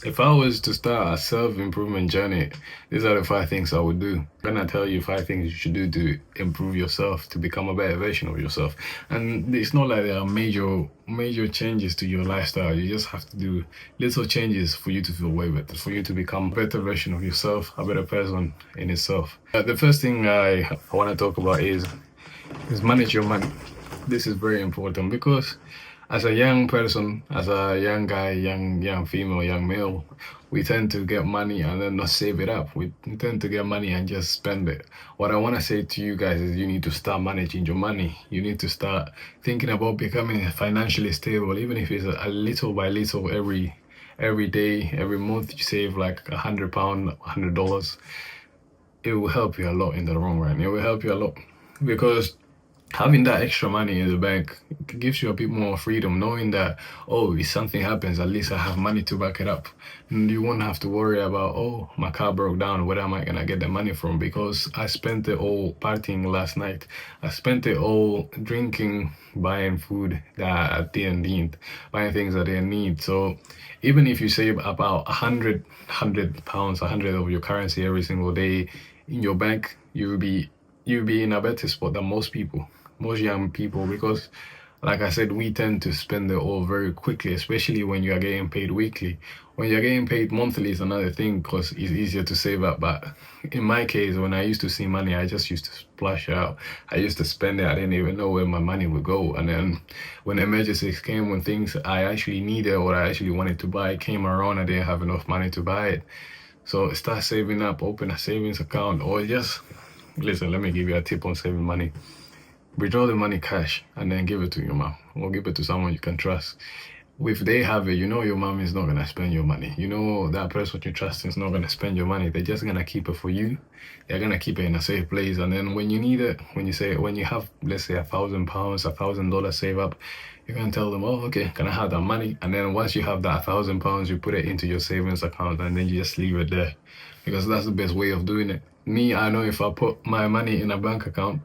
If I was to start a self-improvement journey, these are the 5 things I would do. I'm gonna tell you 5 things you should do to improve yourself, to become a better version of yourself. And it's not like there are major changes to your lifestyle. You just have to do little changes for you to feel way better, for you to become a better version of yourself, a better person in itself. The first thing I want to talk about is manage your money. This is very important because as a young person, as a young guy, young female, young male, we tend to get money and then not save it up. We tend to get money and just spend it. What I want to say to you guys is you need to start managing your money. You need to start thinking about becoming financially stable, even if it's a little by little every day, every month you save like £100, $100. It will help you a lot in the long run. It will help you a lot because having that extra money in the bank gives you a bit more freedom, knowing that, oh, if something happens, at least I have money to back it up. And you won't have to worry about, oh, my car broke down, where am I gonna get the money from? Because I spent it all partying last night. I spent it all drinking, buying food that I didn't need, buying things I didn't need. So even if you save about £100, 100 of your currency every single day in your bank, you'll be in a better spot than most young people, because like I said, we tend to spend it all very quickly, especially when you are getting paid weekly. When you're getting paid monthly is another thing because it's easier to save up. But in my case, when I used to see money, I just used to splash out. I used to spend it. I didn't even know where my money would go. And then when emergencies came, when things I actually needed or I actually wanted to buy came around, I didn't have enough money to buy it. So start saving up, open a savings account, or just, listen, let me give you a tip on saving money. Withdraw the money cash and then give it to your mom or give it to someone you can trust. If they have it, you know your mom is not going to spend your money. You know that person you trust is not going to spend your money. They're just going to keep it for you. They're going to keep it in a safe place. And then when you need it, when you have, let's say, £1,000, $1,000 save up, you can tell them, oh, okay, can I have that money? And then once you have that £1,000, you put it into your savings account and then you just leave it there, because that's the best way of doing it. Me, I know if I put my money in a bank account,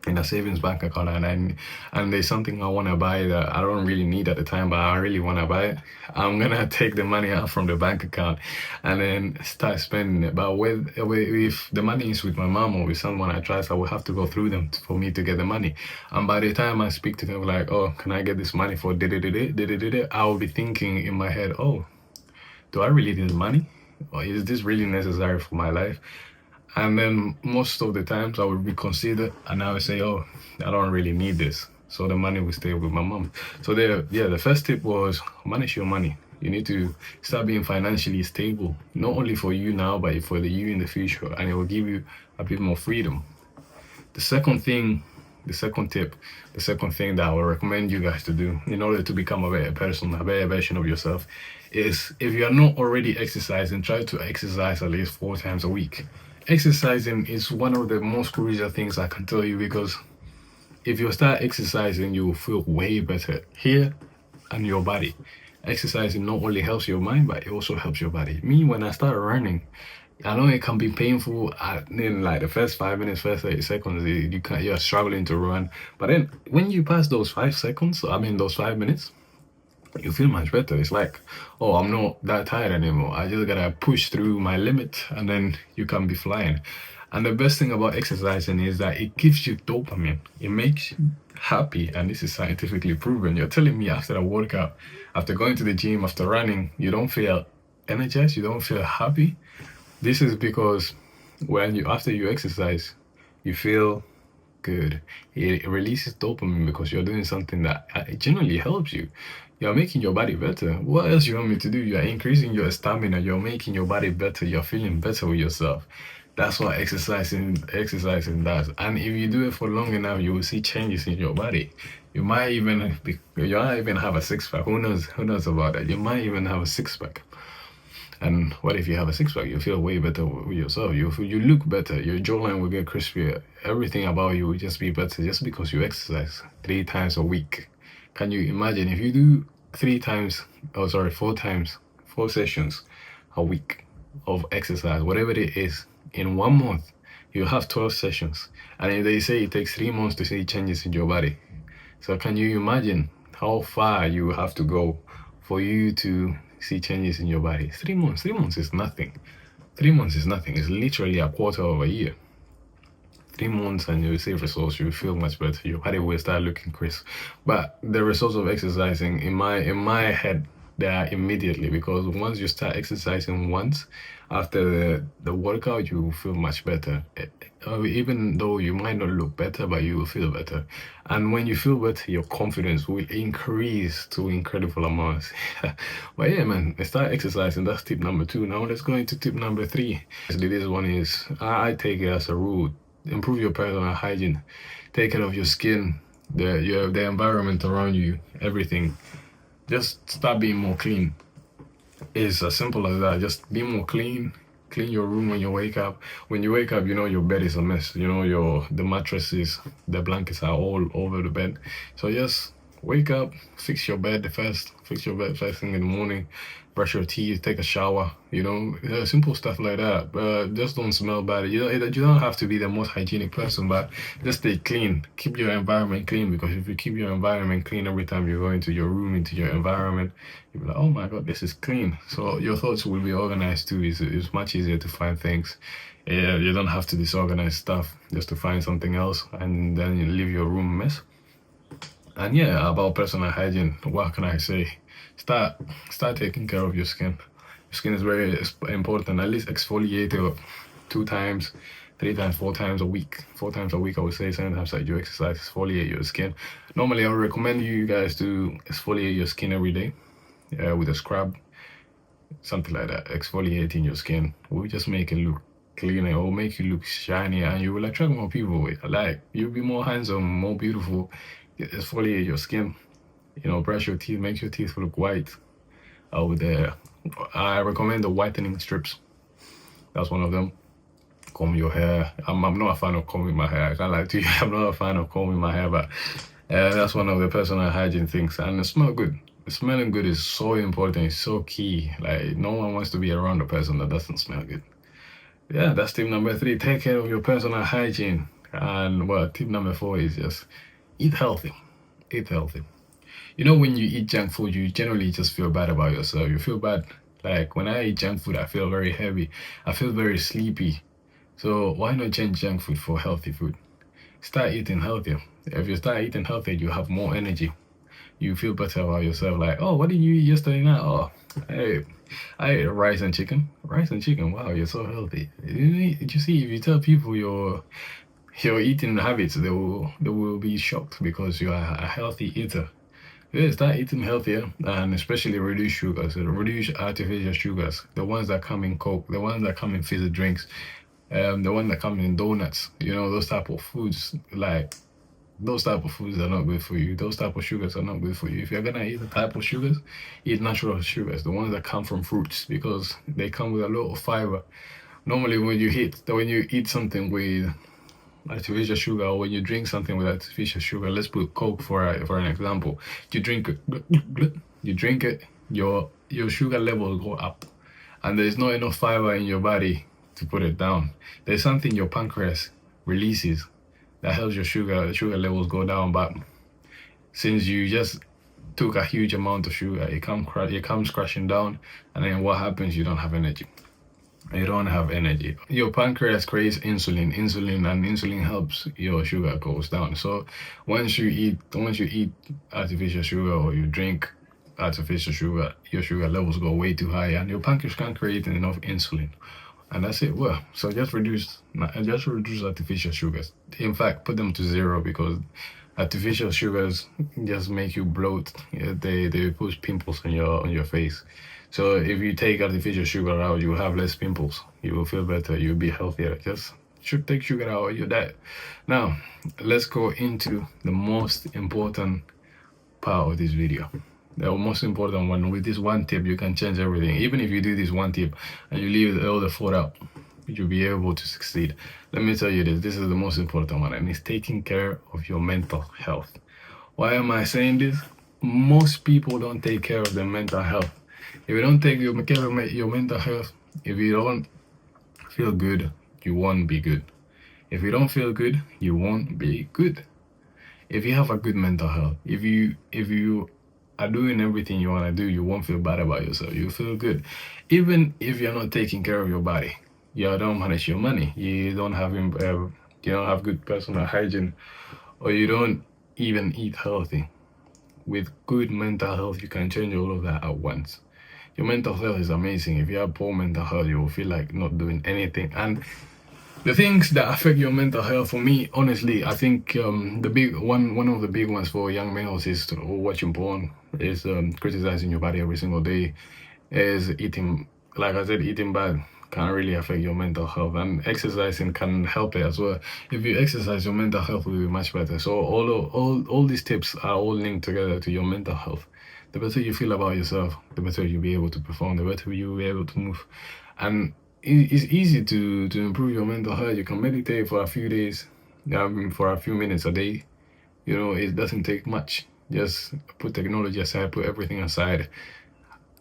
in a savings bank account, and there's something I want to buy that I don't really need at the time, but I really want to buy it, I'm gonna take the money out from the bank account and then start spending it. But if the money is with my mom or with someone I trust, I will have to go through them for me to get the money. And by the time I speak to them like, oh, can I get this money for I will be thinking in my head, oh, do I really need the money? Or is this really necessary for my life? And then most of the times I would reconsider and I would say, oh, I don't really need this. So the money will stay with my mom. So the first tip was manage your money. You need to start being financially stable, not only for you now, but for you in the future. And it will give you a bit more freedom. The second thing that I would recommend you guys to do in order to become a better person, a better version of yourself, is if you are not already exercising, try to exercise at least 4 times a week. Exercising is one of the most crucial things I can tell you, because if you start exercising, you will feel way better here and your body. Exercising not only helps your mind, but it also helps your body. Me, when I started running, I know it can be painful in like the first 5 minutes, first 30 seconds, you're struggling to run. But then when you pass those 5 seconds, those 5 minutes, you feel much better. It's like, oh, I'm not that tired anymore. I just gotta push through my limit and then you can be flying. And the best thing about exercising is that it gives you dopamine. It makes you happy, and this is scientifically proven. You're telling me after a workout, after going to the gym, after running, you don't feel energized, you don't feel happy? This is because after you exercise, you feel good. It releases dopamine because you're doing something that generally helps you. You're making your body better. What else you want me to do? You're increasing your stamina. You're making your body better. You're feeling better with yourself. That's what exercising does. And if you do it for long enough, you will see changes in your body. You might even have a six-pack. Who knows about that? You might even have a six-pack. And what if you have a six-pack? You feel way better with yourself. You look better. Your jawline will get crispier. Everything about you will just be better just because you exercise 3 times a week. Can you imagine if you do 4 sessions a week of exercise, whatever it is, in 1 month, you have 12 sessions. And they say it takes 3 months to see changes in your body. So can you imagine how far you have to go for you to see changes in your body. 3 months. 3 months is nothing. 3 months is nothing. It's literally a quarter of a year. 3 months and you'll see results. You feel much better. Your body will start looking crisp. But the results of exercising, in my head, they are immediately, because once you start exercising once after the workout, you will feel much better. Even though you might not look better, but you will feel better. And when you feel better, your confidence will increase to incredible amounts. But yeah, man, start exercising. That's tip number 2. Now let's go into tip number 3. This one is, I take it as a rule: improve your personal hygiene. Take care of your skin, the environment around you, everything. Just start being more clean. It's as simple as that. Just be more clean. Clean your room when you wake up. When you wake up, you know your bed is a mess. You know the mattresses, the blankets are all over the bed. So just wake up, fix your bed first thing in the morning, brush your teeth, take a shower, simple stuff like that. But just don't smell bad. You don't have to be the most hygienic person, but just stay clean. Keep your environment clean, because if you keep your environment clean every time you go into your room, into your environment, you'll be like, oh my God, this is clean. So your thoughts will be organized too. It's much easier to find things. Yeah, you don't have to disorganize stuff just to find something else and then you leave your room a mess. And yeah, about personal hygiene, what can I say? Start taking care of your skin. Your skin is very important. At least exfoliate it 2 times, 3 times, 4 times a week. 4 times a week, I would say. Sometimes like you exercise, exfoliate your skin. Normally, I would recommend you guys to exfoliate your skin every day with a scrub, something like that. Exfoliating your skin will just make it look cleaner. It will make you look shiny, and you will attract more people with. Like, you'll be more handsome, more beautiful. Exfoliate your skin. Brush your teeth, make your teeth look white. I recommend the whitening strips. That's one of them. Comb your hair. I'm not a fan of combing my hair. I can't lie to you. I'm not a fan of combing my hair, but that's one of the personal hygiene things. And it smells good. Smelling good is so important. It's so key. Like, no one wants to be around a person that doesn't smell good. Yeah, that's tip number 3. Take care of your personal hygiene. And tip number 4 is just eat healthy. Eat healthy. When you eat junk food, you generally just feel bad about yourself. You feel bad. Like, when I eat junk food, I feel very heavy. I feel very sleepy. So why not change junk food for healthy food? Start eating healthier. If you start eating healthier, you have more energy. You feel better about yourself. Like, oh, what did you eat yesterday night? Oh, hey, I ate rice and chicken. Rice and chicken. Wow, you're so healthy. You see, if you tell people your eating habits, they will be shocked, because you are a healthy eater. Yeah, start eating healthier, and especially reduce sugars. Reduce artificial sugars. The ones that come in Coke, the ones that come in fizzy drinks, the ones that come in donuts. Those type of foods. Like, those type of foods are not good for you. Those type of sugars are not good for you. If you're gonna eat the type of sugars, eat natural sugars, the ones that come from fruits, because they come with a lot of fiber. Normally, when you eat something with artificial sugar, or when you drink something with artificial sugar, let's put Coke for an example. You drink it, your sugar levels go up, and there's not enough fiber in your body to put it down. There's something your pancreas releases that helps your sugar levels go down, but since you just took a huge amount of sugar, it comes crashing down, and then what happens? You don't have energy. You don't have energy. Your pancreas creates insulin, and insulin helps your sugar goes down. So once you eat artificial sugar, or you drink artificial sugar, your sugar levels go way too high, and your pancreas can't create enough insulin. And that's it. So just reduce artificial sugars. In fact, put them to 0, because artificial sugars just make you bloat. They push pimples on your face. So if you take artificial sugar out, you will have less pimples. You will feel better. You'll be healthier. Just take sugar out of your diet. Now, let's go into the most important part of this video. The most important one. With this one tip, you can change everything. Even if you do this one tip and you leave all the food out, you'll be able to succeed. Let me tell you this. This is the most important one, and it's taking care of your mental health. Why am I saying this? Most people don't take care of their mental health. If you don't take care of your mental health, if you don't feel good, you won't be good. If you don't feel good, you won't be good. If you have a good mental health, if you are doing everything you want to do, you won't feel bad about yourself. You feel good. Even if you're not taking care of your body, you don't manage your money, you don't have good personal hygiene, or you don't even eat healthy. With good mental health, you can change all of that at once. Your mental health is amazing. If you have poor mental health, you will feel like not doing anything. And the things that affect your mental health, for me, honestly, I think the big one of the big ones for young males is watching porn, is criticizing your body every single day, is eating, like I said, eating bad can really affect your mental health, and exercising can help it as well. If you exercise, your mental health will be much better. So all these tips are all linked together to your mental health. The better you feel about yourself, the better you'll be able to perform, the better you'll be able to move. And it's easy to improve your mental health. You can meditate for a few days, for a few minutes a day. You know, it doesn't take much. Just put technology aside, put everything aside,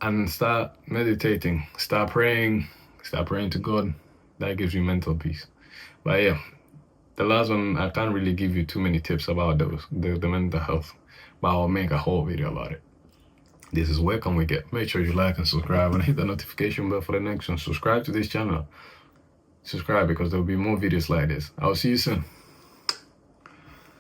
and start meditating, start praying to God. That gives you mental peace. But yeah, the last one, I can't really give you too many tips about the mental health, but I'll make a whole video about it. This is Where Can We Get. Make sure you like and subscribe and hit the notification bell for the next one. Subscribe to this channel. Subscribe because there will be more videos like this. I'll see you soon.